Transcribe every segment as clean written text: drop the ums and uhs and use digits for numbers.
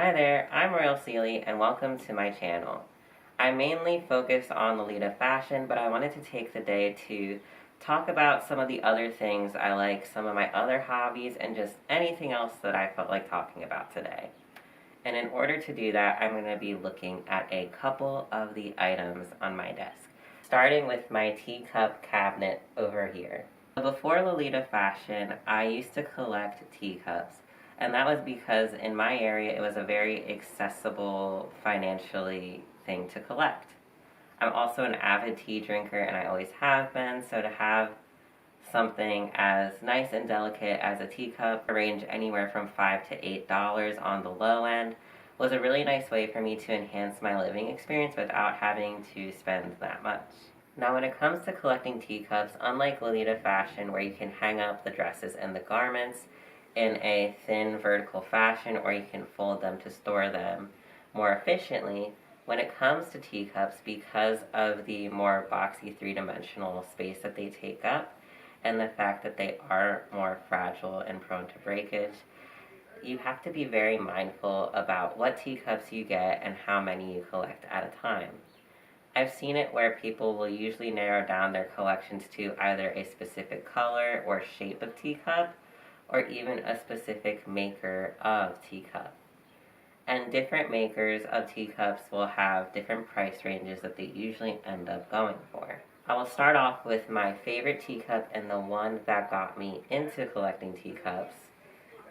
Hi there, I'm Royal Sealy and welcome to my channel. I mainly focus on Lolita fashion, but I wanted to take the day to talk about some of the other things I like, some of my other hobbies, and just anything else that I felt like talking about today. And in order to do that, I'm going to be looking at a couple of the items on my desk, starting with my teacup cabinet over here. Before Lolita fashion, I used to collect teacups. And that was because in my area it was a very accessible financially thing to collect. I'm also an avid tea drinker and I always have been, so to have something as nice and delicate as a teacup, range anywhere from $5 to $8 on the low end, was a really nice way for me to enhance my living experience without having to spend that much. Now when it comes to collecting teacups, unlike Lolita fashion where you can hang up the dresses and the garments in a thin vertical fashion, or you can fold them to store them more efficiently, when it comes to teacups, because of the more boxy three-dimensional space that they take up and the fact that they are more fragile and prone to breakage, you have to be very mindful about what teacups you get and how many you collect at a time. I've seen it where people will usually narrow down their collections to either a specific color or shape of teacup, or even a specific maker of teacup. And different makers of teacups will have different price ranges that they usually end up going for. I will start off with my favorite teacup and the one that got me into collecting teacups,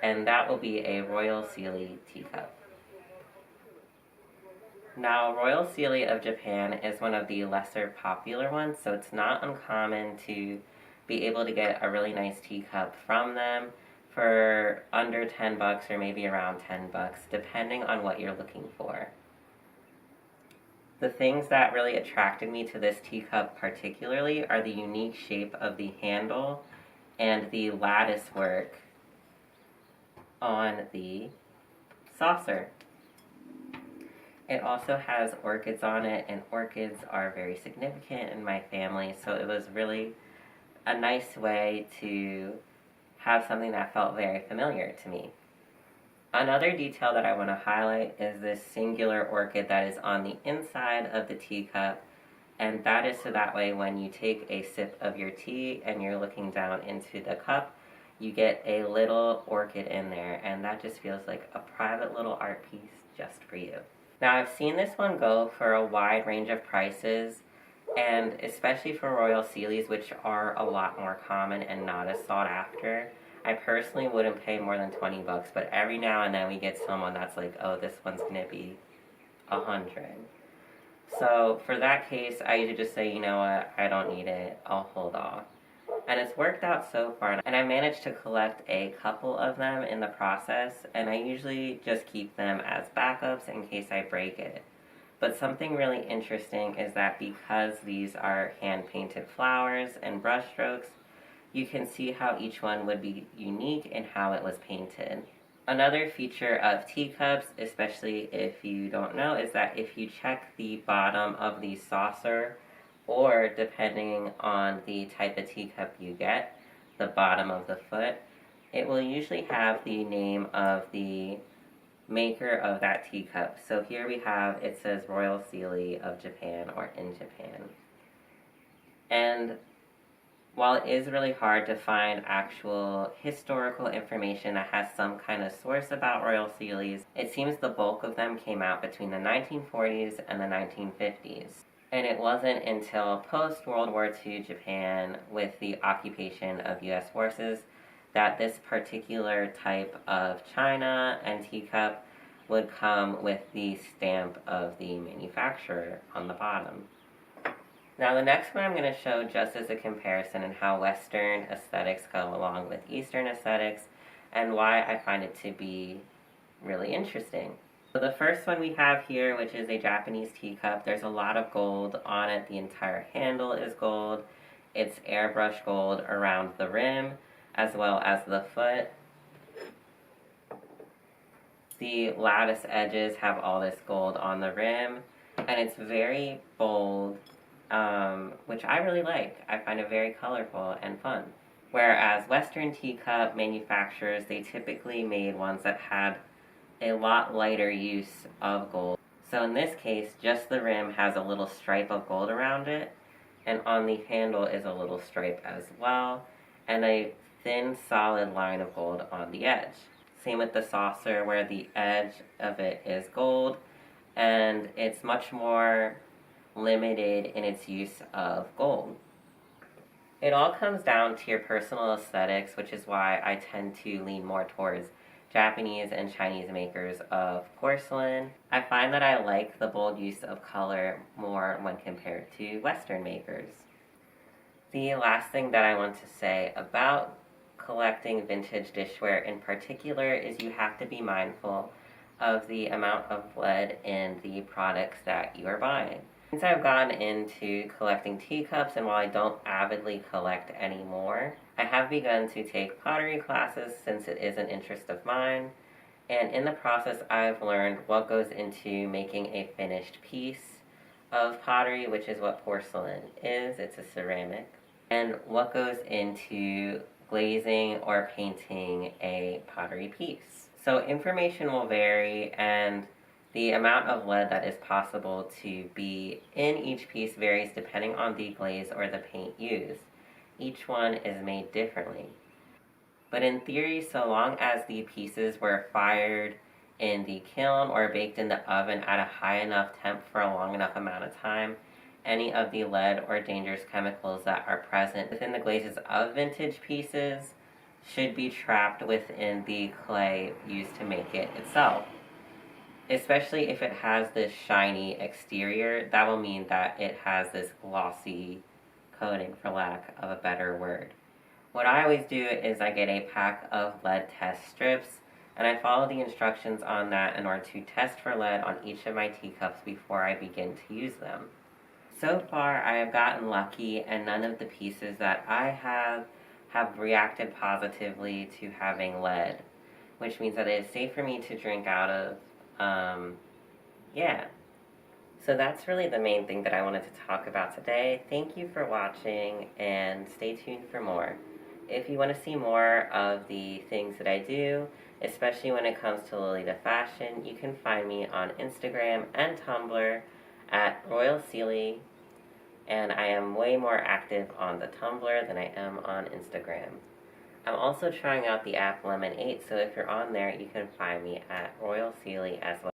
and that will be a Royal Sealy teacup. Now, Royal Sealy of Japan is one of the lesser popular ones, so it's not uncommon to be able to get a really nice teacup from them for under 10 bucks or maybe around 10 bucks, depending on what you're looking for. The things that really attracted me to this teacup particularly are the unique shape of the handle and the lattice work on the saucer. It also has orchids on it, and orchids are very significant in my family, so it was really a nice way to have something that felt very familiar to me. Another detail that I want to highlight is this singular orchid that is on the inside of the teacup, and that is so that way when you take a sip of your tea and you're looking down into the cup, you get a little orchid in there, and that just feels like a private little art piece just for you. Now, I've seen this one go for a wide range of prices, and especially for Royal Sealy's, which are a lot more common and not as sought after, I personally wouldn't pay more than 20 bucks, but every now and then we get someone that's like, oh, this one's gonna be 100. So for that case, I usually just say, you know what, I don't need it, I'll hold off. And it's worked out so far, and I managed to collect a couple of them in the process, and I usually just keep them as backups in case I break it. But something really interesting is that because these are hand-painted flowers and brush strokes, you can see how each one would be unique in how it was painted. Another feature of teacups, especially if you don't know, is that if you check the bottom of the saucer, or depending on the type of teacup you get, the bottom of the foot, it will usually have the name of the maker of that teacup. So here we have, it says Royal Sealy of Japan, or in Japan. And while it is really hard to find actual historical information that has some kind of source about Royal Sealy's, it seems the bulk of them came out between the 1940s and the 1950s. And it wasn't until post-World War II Japan, with the occupation of U.S. forces, that this particular type of china and teacup would come with the stamp of the manufacturer on the bottom. Now the next one I'm going to show just as a comparison in how Western aesthetics go along with Eastern aesthetics, and why I find it to be really interesting. So the first one we have here, which is a Japanese teacup, there's a lot of gold on it. The entire handle is gold. It's airbrush gold around the rim, as well as the foot. The lattice edges have all this gold on the rim, and it's very bold, which I really like. I find it very colorful and fun. Whereas Western teacup manufacturers, they typically made ones that had a lot lighter use of gold. So in this case, just the rim has a little stripe of gold around it, and on the handle is a little stripe as well, and a thin solid line of gold on the edge. Same with the saucer, where the edge of it is gold, and it's much more limited in its use of gold. It all comes down to your personal aesthetics, which is why I tend to lean more towards Japanese and Chinese makers of porcelain. I find that I like the bold use of color more when compared to Western makers. The last thing that I want to say about collecting vintage dishware in particular is you have to be mindful of the amount of lead in the products that you are buying. Since I've gotten into collecting teacups, and while I don't avidly collect anymore, I have begun to take pottery classes since it is an interest of mine, and in the process I've learned what goes into making a finished piece of pottery, which is what porcelain is. It's a ceramic, and what goes into glazing or painting a pottery piece. So information will vary, and the amount of lead that is possible to be in each piece varies depending on the glaze or the paint used. Each one is made differently. But in theory, so long as the pieces were fired in the kiln or baked in the oven at a high enough temp for a long enough amount of time, any of the lead or dangerous chemicals that are present within the glazes of vintage pieces should be trapped within the clay used to make it itself. Especially if it has this shiny exterior, that will mean that it has this glossy coating, for lack of a better word. What I always do is I get a pack of lead test strips, and I follow the instructions on that in order to test for lead on each of my teacups before I begin to use them. So far, I have gotten lucky, and none of the pieces that I have reacted positively to having lead, which means that it is safe for me to drink out of. Yeah. So that's really the main thing that I wanted to talk about today. Thank you for watching, and stay tuned for more. If you want to see more of the things that I do, especially when it comes to Lolita fashion, you can find me on Instagram and Tumblr at Royal Sealy, and I am way more active on the Tumblr than I am on Instagram. I'm also trying out the app Lemon8, so if you're on there, you can find me at Royal Sealy as well.